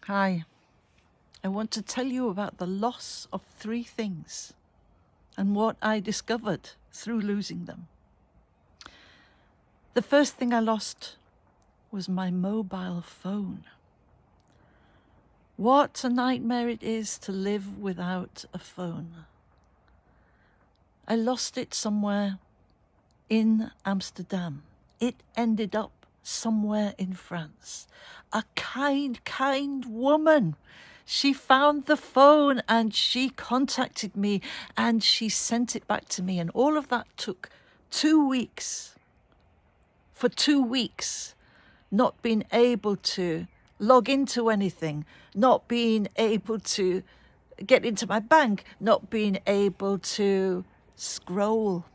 Hi, I want to tell you about the loss of 3 things and what I discovered through losing them. The first thing I lost was my mobile phone. What a nightmare it is to live without a phone. I lost it somewhere in Amsterdam. It ended up somewhere in France. A kind woman. She found the phone and she contacted me and she sent it back to me. And all of that took 2 weeks. For 2 weeks, not being able to log into anything, not being able to get into my bank, not being able to scroll,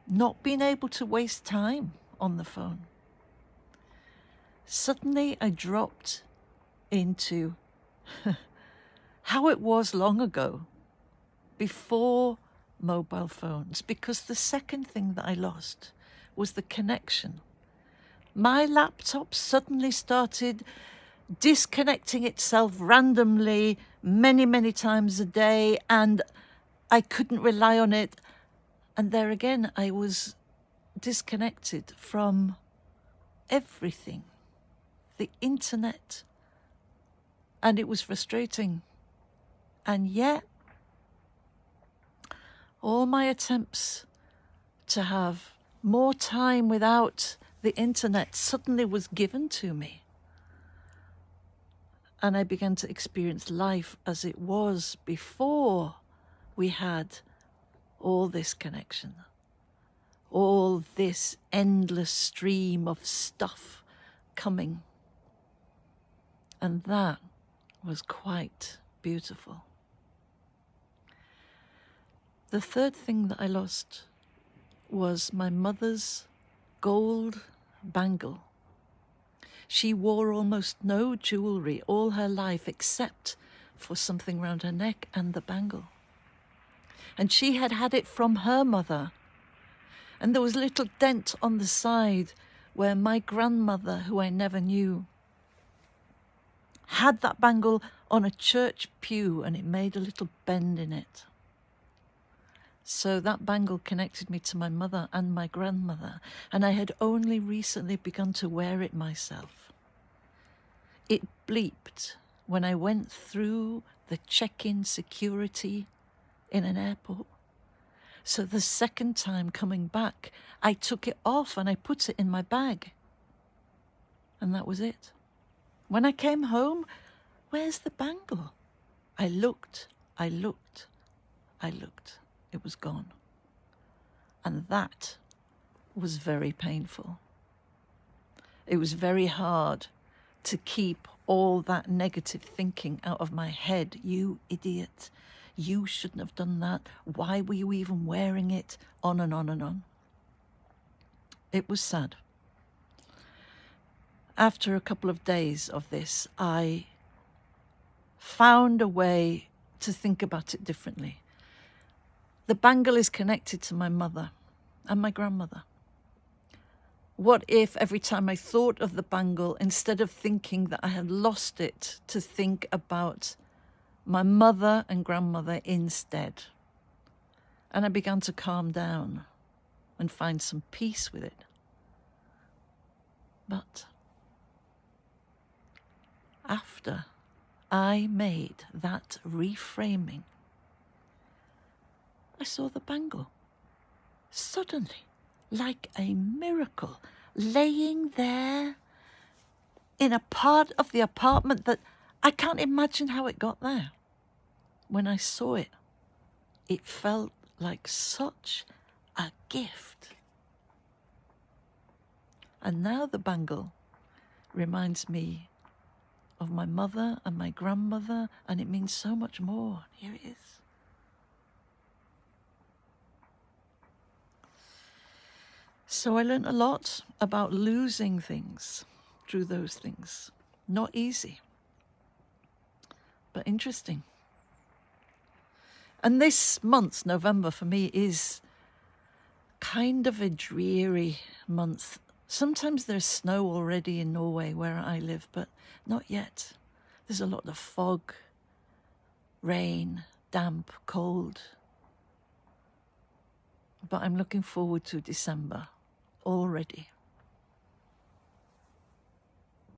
not being able to waste time on the phone. Suddenly I dropped into how it was long ago, before mobile phones, because the second thing that I lost was the connection. My laptop suddenly started disconnecting itself randomly many times a day, and I couldn't rely on it. And there again, I was disconnected from everything, the internet, and it was frustrating. And yet, all my attempts to have more time without the internet suddenly was given to me. And I began to experience life as it was before we had all this connection, all this endless stream of stuff coming. And that was quite beautiful. The third thing that I lost was my mother's gold bangle. She wore almost no jewelry all her life except for something round her neck and the bangle. And she had had it from her mother. And there was a little dent on the side where my grandmother, who I never knew, had that bangle on a church pew and it made a little bend in it. So that bangle connected me to my mother and my grandmother, and I had only recently begun to wear it myself. It bleeped when I went through the check-in security in an airport. So the second time coming back, I took it off and I put it in my bag. And that was it. When I came home, where's the bangle? I looked. It was gone. And that was very painful. It was very hard to keep all that negative thinking out of my head. You idiot. You shouldn't have done that. Why were you even wearing it? On and on and on. It was sad. After a couple of days of this, I found a way to think about it differently. The bangle is connected to my mother and my grandmother. What if every time I thought of the bangle, instead of thinking that I had lost it, to think about my mother and grandmother instead? And I began to calm down and find some peace with it. But after I made that reframing, I saw the bangle suddenly, like a miracle, laying there in a part of the apartment that I can't imagine how it got there. When I saw it, it felt like such a gift. And now the bangle reminds me of my mother and my grandmother, and it means so much more. Here it is. So I learned a lot about losing things through those things. Not easy, but interesting. And this month, November, for me is kind of a dreary month. Sometimes there's snow already in Norway where I live, but not yet. There's a lot of fog, rain, damp, cold. But I'm looking forward to December already.